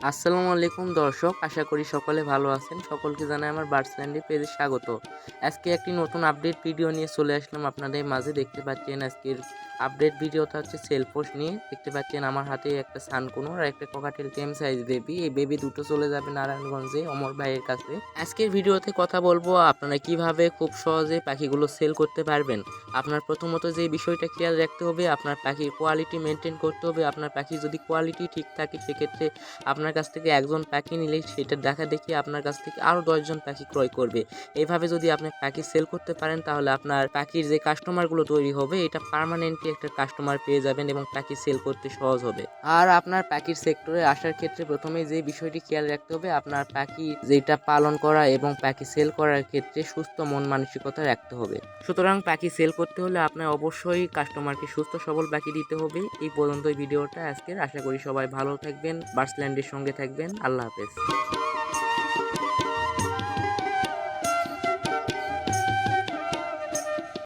আসসালামু আলাইকুম দর্শক, আশা করি সকলে ভালো আছেন। সকলকে জানাই আমার বার্ডসল্যান্ডে পেজে স্বাগত। আজকে একটি নতুন আপডেট ভিডিও নিয়ে চলে আসলাম আপনাদের মাঝে। দেখতে পাচ্ছেন আজকের আপডেট ভিডিওটা হচ্ছে সেলফোস নিয়ে। দেখতে পাচ্ছেন আমার হাতে একটা সানকুনোর আর একটা ককাটেল টেম সাইজ বেবি। এই বেবি দুটো চলে যাবে নারায়ণগঞ্জে অমর ভাইয়ের কাছে। আজকের ভিডিওতে কথা বলবো আপনারা কিভাবে খুব সহজে পাখিগুলো সেল করতে পারবেন। আপনার প্রথমত যে বিষয়টা খেয়াল রাখতে হবে, আপনার পাখির কোয়ালিটি মেনটেন করতে হবে। আপনার পাখির যদি কোয়ালিটি ঠিক থাকে সেক্ষেত্রে আপনার কাছ থেকে একজন পাখি নিলে সেটা দেখা দেখি আপনার কাছ থেকে আরও 10জন পাখি ক্রয় করবে। এইভাবে যদি আপনি পাখি সেল করতে পারেন তাহলে আপনার পাখির যে কাস্টমারগুলো তৈরি হবে এটা পার্মানেন্টলি একটা কাস্টমার পেয়ে যাবেন এবং পাখি সেল করতে সহজ হবে। আর আপনার পাখির সেক্টরে আসার ক্ষেত্রে প্রথমেই যে বিষয়টি খেয়াল রাখতে হবে, আপনার পাখি যেটা পালন করা এবং পাখি সেল করার ক্ষেত্রে সুস্থ মন মানসিকতা রাখতে হবে। সুতরাং পাখি সেল করতে হলে আপনার অবশ্যই কাস্টমারকে সুস্থ সবল পাখি দিতে হবে। এই পর্যন্তই ভিডিওটা আজকের। আশা করি সবাই ভালো থাকবেন, বার্ডসল্যান্ডের সঙ্গে থাকবেন। আল্লাহ হাফেজ।